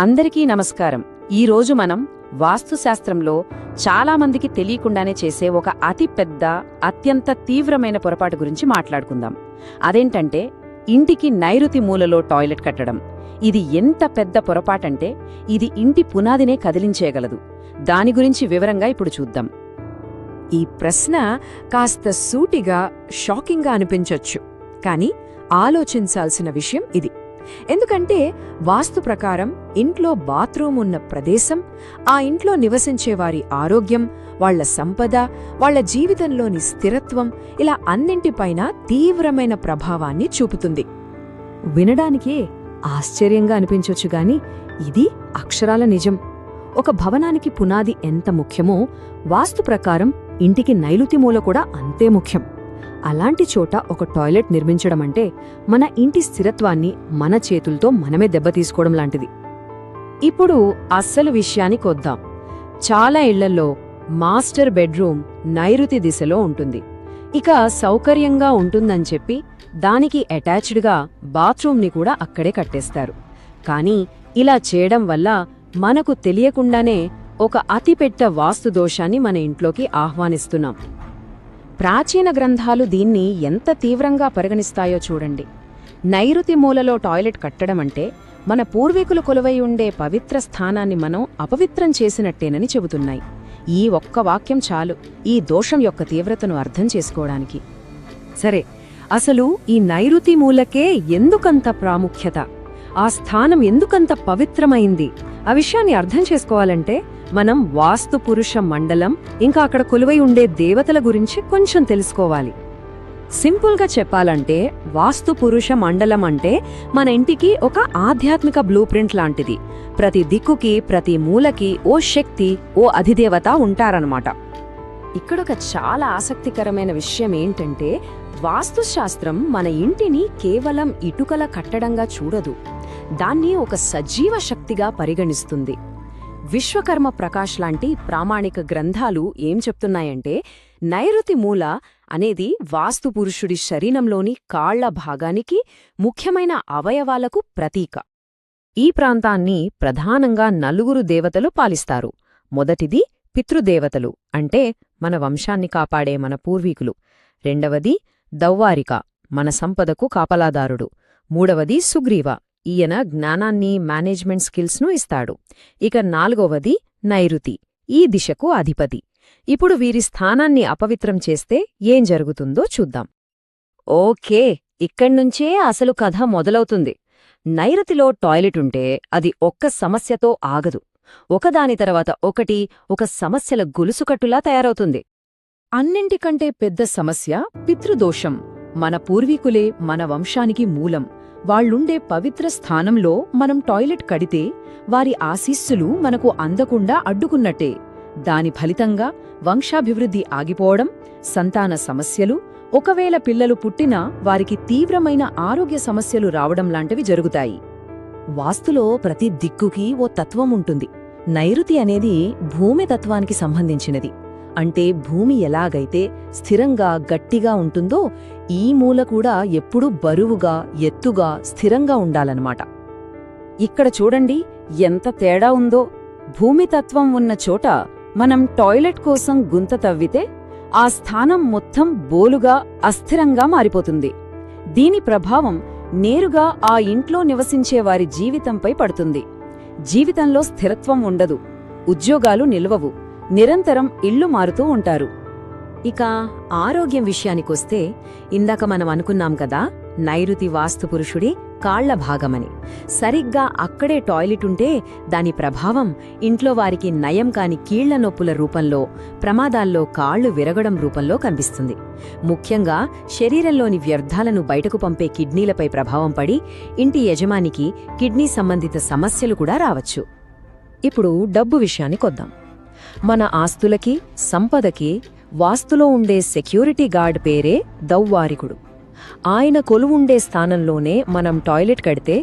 అందరికీ నమస్కారం. ఈరోజు మనం వాస్తుశాస్త్రంలో చాలామందికి తెలియకుండానే చేసే ఒక అతి పెద్ద, అత్యంత తీవ్రమైన పొరపాటు గురించి మాట్లాడుకుందాం. అదేంటంటే ఇంటికి నైరుతి మూలలో టాయిలెట్ కట్టడం. ఇది ఎంత పెద్ద పొరపాటంటే ఇది ఇంటి పునాదినే కదిలించేయగలదు. దాని గురించి వివరంగా ఇప్పుడు చూద్దాం. ఈ ప్రశ్న కాస్త సూటిగా, షాకింగ్గా అనిపించొచ్చు, కానీ ఆలోచించాల్సిన విషయం ఇది. ఎందుకంటే వాస్తు ప్రకారం ఇంట్లో బాత్రూమ్ ఉన్న ప్రదేశం ఆ ఇంట్లో నివసించేవారి ఆరోగ్యం, వాళ్ల సంపద, వాళ్ల జీవితంలోని స్థిరత్వం, ఇలా అన్నింటిపైన తీవ్రమైన ప్రభావాన్ని చూపుతుంది. వినడానికే ఆశ్చర్యంగా అనిపించొచ్చు గాని ఇది అక్షరాల నిజం. ఒక భవనానికి పునాది ఎంత ముఖ్యమో వాస్తు ప్రకారం ఇంటికి నైరుతి మూల కూడా అంతే ముఖ్యం. అలాంటి చోట ఒక టాయిలెట్ నిర్మించడమంటే మన ఇంటి స్థిరత్వాన్ని మన చేతులతో మనమే దెబ్బతీసుకోవడం లాంటిది. ఇప్పుడు అస్సలు విషయానికొద్దాం. చాలా ఇళ్లల్లో మాస్టర్ బెడ్రూమ్ నైరుతి దిశలో ఉంటుంది. ఇక సౌకర్యంగా ఉంటుందని చెప్పి దానికి అటాచ్డ్గా బాత్రూమ్ని కూడా అక్కడే కట్టేస్తారు. కానీ ఇలా చేయడం వల్ల మనకు తెలియకుండానే ఒక అతిపెద్ద వాస్తు దోషాన్ని మన ఇంట్లోకి ఆహ్వానిస్తున్నాం. ప్రాచీన గ్రంథాలు దీన్ని ఎంత తీవ్రంగా పరిగణిస్తాయో చూడండి. నైరుతి మూలలో టాయిలెట్ కట్టడమంటే మన పూర్వీకులు కొలువై ఉండే పవిత్ర స్థానాన్ని మనం అపవిత్రం చేసినట్టేనని చెబుతున్నాయి. ఈ ఒక్క వాక్యం చాలు ఈ దోషం యొక్క తీవ్రతను అర్థం చేసుకోవడానికి. సరే, అసలు ఈ నైరుతి మూలకే ఎందుకంత ప్రాముఖ్యత? ఆ స్థానం ఎందుకంత పవిత్రమైంది? ఆ విషయాన్ని అర్థం చేసుకోవాలంటే మనం వాస్తు పురుష మండలం, ఇంకా అక్కడ కొలువై ఉండే దేవతల గురించి కొంచెం తెలుసుకోవాలి. సింపుల్గా చెప్పాలంటే వాస్తు పురుష మండలం అంటే మన ఇంటికి ఒక ఆధ్యాత్మిక బ్లూ ప్రింట్ లాంటిది. ప్రతి దిక్కుకి, ప్రతి మూలకి ఓ శక్తి, ఓ అధిదేవత ఉంటారన్నమాట. ఇక్కడొక చాలా ఆసక్తికరమైన విషయం ఏంటంటే వాస్తుశాస్త్రం మన ఇంటిని కేవలం ఇటుకల కట్టడంగా చూడదు, దాన్ని ఒక సజీవ శక్తిగా పరిగణిస్తుంది. విశ్వకర్మ ప్రకాష్ లాంటి ప్రామాణిక గ్రంథాలు ఏం చెప్తున్నాయంటే నైరుతి మూల అనేది వాస్తు పురుషుడి శరీరంలోని కాళ్ల భాగానికి, ముఖ్యమైన అవయవాలకు ప్రతీక. ఈ ప్రాంతాన్ని ప్రధానంగా నలుగురు దేవతలు పాలిస్తారు. మొదటిది పితృదేవతలు, అంటే మన వంశాన్ని కాపాడే మన పూర్వీకులు. రెండవది దౌవారిక, మన సంపదకు కాపలాదారుడు. మూడవది సుగ్రీవ, ఈయన జ్ఞానాన్ని, మేనేజ్మెంట్ స్కిల్స్ను ఇస్తాడు. ఇక నాలుగవది నైరుతి, ఈ దిశకు అధిపతి. ఇప్పుడు వీరి స్థానాన్ని అపవిత్రం చేస్తే ఏం జరుగుతుందో చూద్దాం. ఓకే, ఇక్కడ్నుంచే అసలు కథ మొదలవుతుంది. నైరుతిలో టాయిలెట్ ఉంటే అది ఒక్క సమస్యతో ఆగదు. ఒకదాని తర్వాత ఒకటి ఒక సమస్యల గొలుసుకట్టులా తయారవుతుంది. అన్నింటికంటే పెద్ద సమస్య పితృదోషం. మన పూర్వీకులే మన వంశానికి మూలం. వాళ్లుండే పవిత్ర స్థానంలో మనం టాయిలెట్ కడితే వారి ఆశీస్సులు మనకు అందకుండా అడ్డుకున్నట్టే. దాని ఫలితంగా వంశాభివృద్ధి ఆగిపోవడం, సంతాన సమస్యలు, ఒకవేళ పిల్లలు పుట్టినా వారికి తీవ్రమైన ఆరోగ్య సమస్యలు రావడం లాంటివి జరుగుతాయి. వాస్తులో ప్రతి దిక్కుకి ఓ తత్వం ఉంటుంది. నైరుతి అనేది భూమి తత్వానికి సంబంధించినది. అంటే భూమి ఎలాగైతే స్థిరంగా, గట్టిగా ఉంటుందో ఈ మూల కూడా ఎప్పుడూ బరువుగా, ఎత్తుగా, స్థిరంగా ఉండాలన్నమాట. ఇక్కడ చూడండి ఎంత తేడా ఉందో. భూమితత్వం ఉన్న చోట మనం టాయిలెట్ కోసం గుంత తవ్వితే ఆ స్థానం మొత్తం బోలుగా, అస్థిరంగా మారిపోతుంది. దీని ప్రభావం నేరుగా ఆ ఇంట్లో నివసించే వారి జీవితంపై పడుతుంది. జీవితంలో స్థిరత్వం ఉండదు, ఉద్యోగాలు నిలవవు, నిరంతరం ఇళ్లు మారుతూ ఉంటారు. ఇక ఆరోగ్యం విషయానికొస్తే ఇందాక మనం అనుకున్నాం కదా, నైరుతి వాస్తు పురుషుడి కాళ్ల భాగమని. సరిగ్గా అక్కడే టాయిలెట్ ఉంటే దాని ప్రభావం ఇంట్లో వారికి నయం కాని కీళ్ల నొప్పుల రూపంలో, ప్రమాదాల్లో కాళ్లు విరగడం రూపంలో కనిపిస్తుంది. ముఖ్యంగా శరీరంలోని వ్యర్థాలను బయటకు పంపే కిడ్నీలపై ప్రభావం పడి ఇంటి యజమానికి కిడ్నీ సంబంధిత సమస్యలు కూడా రావచ్చు. ఇప్పుడు డబ్బు విషయానికొద్దాం. మన ఆస్తులకి, సంపదకి వాస్తులో ఉండే సెక్యూరిటీ గార్డ్ పేరే దౌవారికుడు. ఆయన కొలువుండే స్థానంలోనే మనం టాయిలెట్ కడితే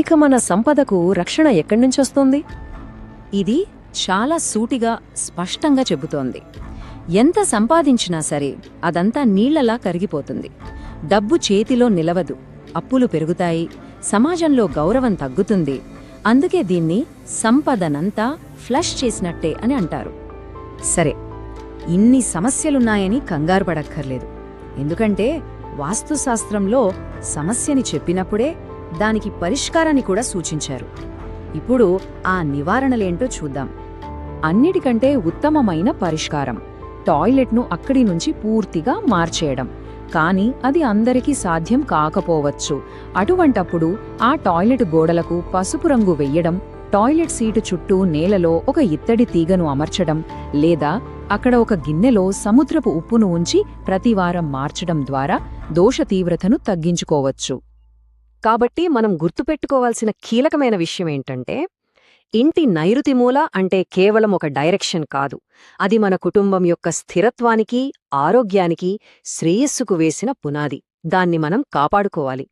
ఇక మన సంపదకు రక్షణ ఎక్కడ్నుంచొస్తుంది? ఇది చాలా సూటిగా, స్పష్టంగా చెబుతోంది. ఎంత సంపాదించినా సరే అదంతా నీళ్లలా కరిగిపోతుంది. డబ్బు చేతిలో నిలవదు, అప్పులు పెరుగుతాయి, సమాజంలో గౌరవం తగ్గుతుంది. అందుకే దీన్ని సంపదనంతా ఫ్లష్ చేసినట్టే అని అంటారు. సరే, ఇన్ని సమస్యలున్నాయని కంగారు పడక్కర్లేదు. ఎందుకంటే వాస్తుశాస్త్రంలో సమస్యని చెప్పినప్పుడే దానికి పరిష్కారాన్ని కూడా సూచించారు. ఇప్పుడు ఆ నివారణలేంటో చూద్దాం. అన్నిటికంటే ఉత్తమమైన పరిష్కారం టాయిలెట్ను అక్కడి నుంచి పూర్తిగా మార్చేయడం. కానీ అది అందరికీ సాధ్యం కాకపోవచ్చు. అటువంటప్పుడు ఆ టాయిలెట్ గోడలకు పసుపు రంగు వెయ్యడం, టాయిలెట్ సీటు చుట్టూ నేలలో ఒక ఇత్తడి తీగను అమర్చడం, లేదా అక్కడ ఒక గిన్నెలో సముద్రపు ఉప్పును ఉంచి ప్రతివారం మార్చడం ద్వారా దోష తీవ్రతను తగ్గించుకోవచ్చు. కాబట్టి మనం గుర్తుపెట్టుకోవాల్సిన కీలకమైన విషయమేంటంటే, ఇంటి నైరుతి మూల అంటే కేవలం ఒక డైరెక్షన్ కాదు. అది మన కుటుంబం యొక్క స్థిరత్వానికి, ఆరోగ్యానికి, శ్రేయస్సుకు వేసిన పునాది. దాన్ని మనం కాపాడుకోవాలి.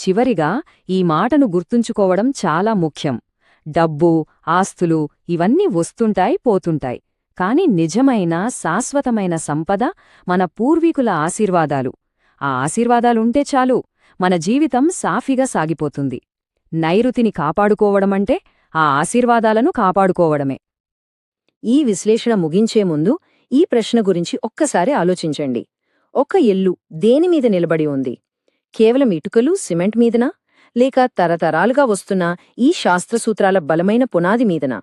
చివరిగా ఈ మాటను గుర్తుంచుకోవడం చాలా ముఖ్యం. డబ్బు, ఆస్తులు ఇవన్నీ వస్తుంటాయి, పోతుంటాయి. కాని నిజమైన, శాశ్వతమైన సంపద మన పూర్వీకుల ఆశీర్వాదాలు. ఆ ఆశీర్వాదాలుంటే చాలు, మన జీవితం సాఫీగా సాగిపోతుంది. నైరుతిని కాపాడుకోవడమంటే ఆ ఆశీర్వాదాలను కాపాడుకోవడమే. ఈ విశ్లేషణ ముగించే ముందు ఈ ప్రశ్న గురించి ఒక్కసారి ఆలోచించండి. ఒక ఇల్లు దేనిమీద నిలబడి ఉంది? కేవలం ఇటుకలు, సిమెంట్ మీదనా? లేక తరతరాలుగా వస్తున్న ఈ శాస్త్రసూత్రాల బలమైన పునాది మీదనా?